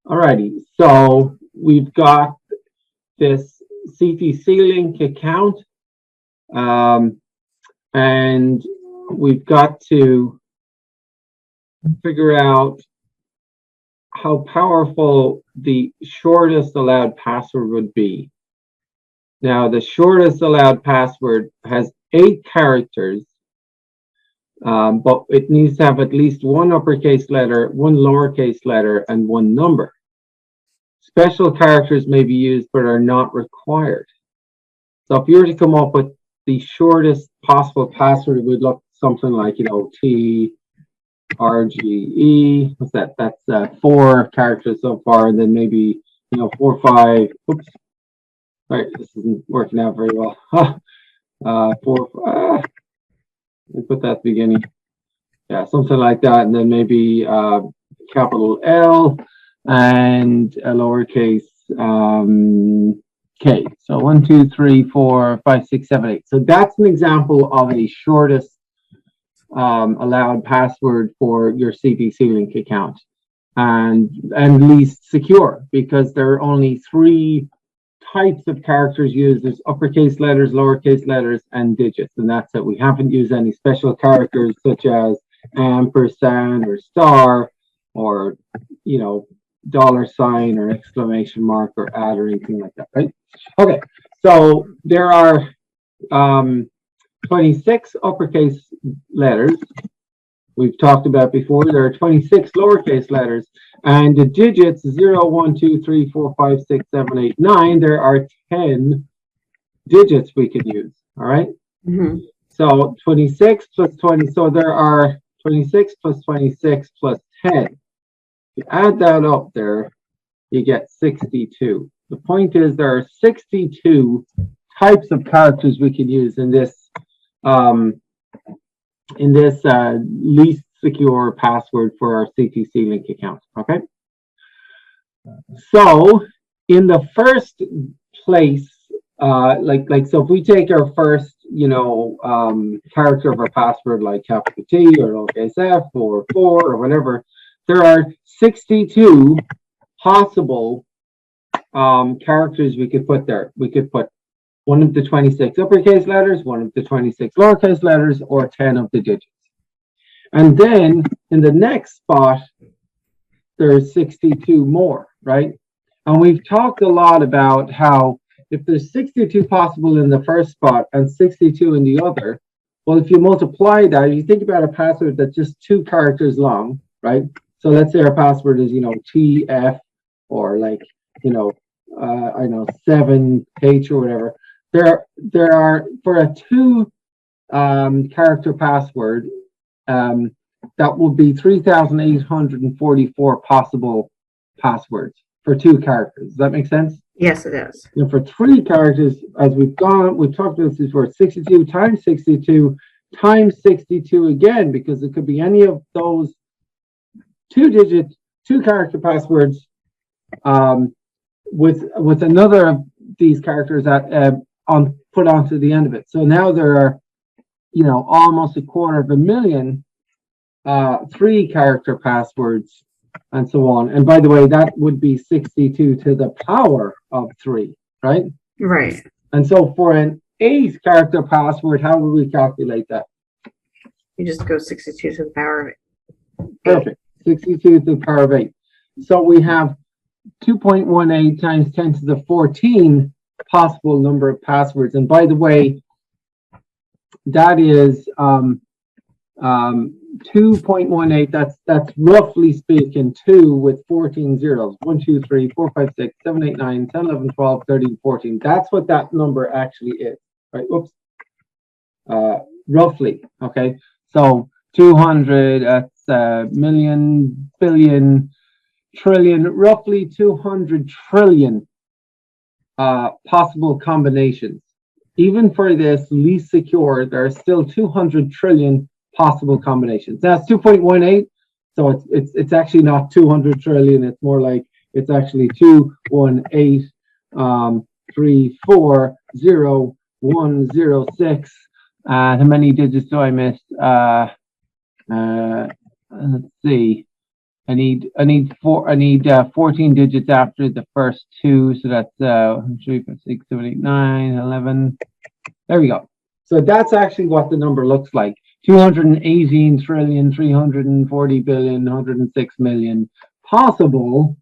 Alrighty, so we've got this Ctclink account, and we've got to figure out how powerful the shortest allowed password would be. Now, the shortest allowed password has 8 characters, but it needs to have at least 1 uppercase letter, 1 lowercase letter, and 1 number. Special characters may be used, but are not required. So if you were to come up with the shortest possible password, it would look something like, T, R, G, E. What's that? That's 4 characters so far, and then maybe, 4, 5. Oops. All right, this isn't working out very well. 4. Let me put that at the beginning. Yeah, something like that, and then maybe capital L and a lowercase k. So 1, 2, 3, 4, 5, 6, 7, 8. So that's an example of a shortest allowed password for your Ctclink account, and least secure, because there are only 3 types of characters used. There's uppercase letters, lowercase letters, and digits, and that's it. We haven't used any special characters such as ampersand or star or $sign or exclamation mark or add or anything like that, right? Okay, so there are 26 uppercase letters. We've talked about before. There are 26 lowercase letters, and the digits 0, 1, 2, 3, 4, 5, 6, 7, 8, 9. There are 10 digits we could use. All right. Mm-hmm. So 26 plus 20. So there are 26 plus 26 plus 10. If you add that up there, you get 62. The point is there are 62 types of characters we can use in this least secure password for our Ctclink account. Okay. So in the first place, so if we take our first, character of our password, like capital T or lowercase f or 4 or whatever, there are 62 possible characters we could put there. We could put 1 of the 26 uppercase letters, 1 of the 26 lowercase letters, or 10 of the digits. And then in the next spot, there's 62 more, right? And we've talked a lot about how if there's 62 possible in the first spot and 62 in the other, well, if you multiply that, if you think about a password that's just 2 characters long, right? So let's say our password is, TF or like, 7H or whatever. There are, for a 2 character password, that will be 3,844 possible passwords for 2 characters. Does that make sense? Yes, it does. And for 3 characters, as we've talked about this before, 62 times 62 times 62 again, because it could be any of those 2-digit, 2-character passwords with another of these characters put onto the end of it. So now there are, almost 250,000 3-character passwords and so on. And by the way, that would be 62 to the power of 3, right? Right. And so for an 8-character password, how would we calculate that? You just go 62 to the power of 8. Perfect. 62 to the power of 8. So we have 2.18 times 10 to the 14 possible number of passwords. And by the way, that is 2.18. That's roughly speaking 2 with 14 zeros. 1, 2, 3, 4, 5, 6, 7, 8, 9, 10, 11, 12, 13, 14. That's what that number actually is, right? Oops. Roughly. Okay. So 200. That's million, billion, trillion. Roughly 200 trillion possible combinations. Even for this least secure, there are still 200 trillion possible combinations. That's 2.18, so it's actually not 200 trillion. It's more like it's actually 218,340,106. How many digits do I miss? Let's see. I need 14 digits after the first two, so that's 3, 5, 6, 7, 8, 9, 11. There we go. So that's actually what the number looks like. 218,340,106,000,000 possible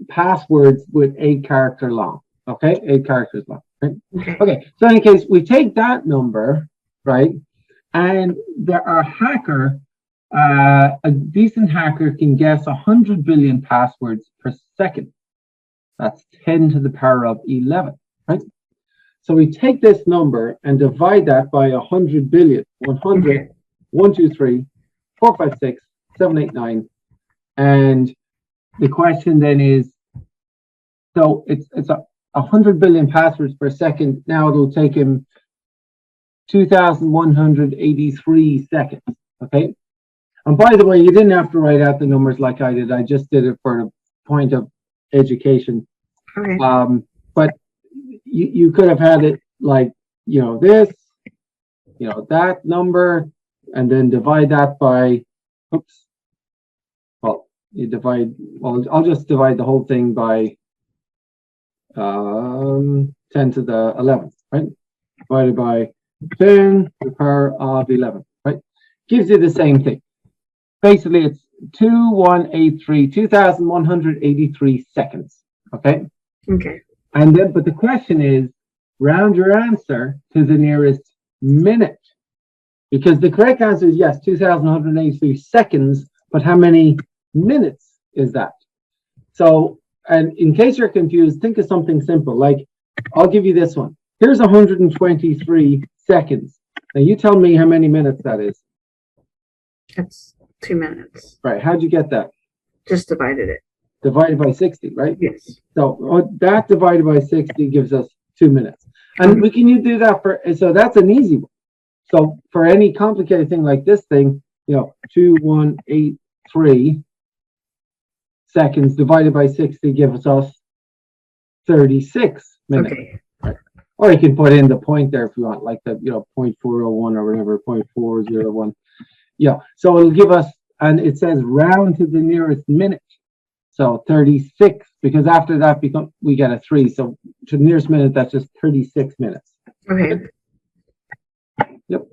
passwords with 8 character long. Okay, 8 characters long. Right? Okay. So in any case, we take that number, right, and a decent hacker can guess 100 billion passwords per second. That's 10 to the power of 11, right? So we take this number and divide that by 100 billion. 100, 1, 2, 3, 4, 5, 6, 7, 8, 9. And the question then is, so it's 100 billion passwords per second. Now it'll take him 2,183 seconds, okay? And by the way, you didn't have to write out the numbers like I did. I just did it for the point of education. Okay. But you could have had it like, this, that number, and then divide that by, I'll just divide the whole thing by 10 to the 11th, right? Divided by 10 to the power of 11, right? Gives you the same thing. Basically, it's 2,183 seconds, okay? Okay. And then, but the question is, round your answer to the nearest minute. Because the correct answer is yes, 2,183 seconds, but how many minutes is that? So, and in case you're confused, think of something simple. Like, I'll give you this one. Here's 123 seconds. Now you tell me how many minutes that is. That's 2 minutes. Right, how'd you get that? Just divided it. Divided by 60, right? Yes. So that divided by 60 gives us 2 minutes. And we can do that so that's an easy one. So for any complicated thing like this thing, 2,183 seconds divided by 60 gives us 36 minutes. Okay. Right. Or you can put in the point there if you want, like the 0.401 or whatever, 0.401. Yeah, so it'll give us, and it says round to the nearest minute. So 36, because after that we get a 3. So to the nearest minute, that's just 36 minutes. Okay. Yep.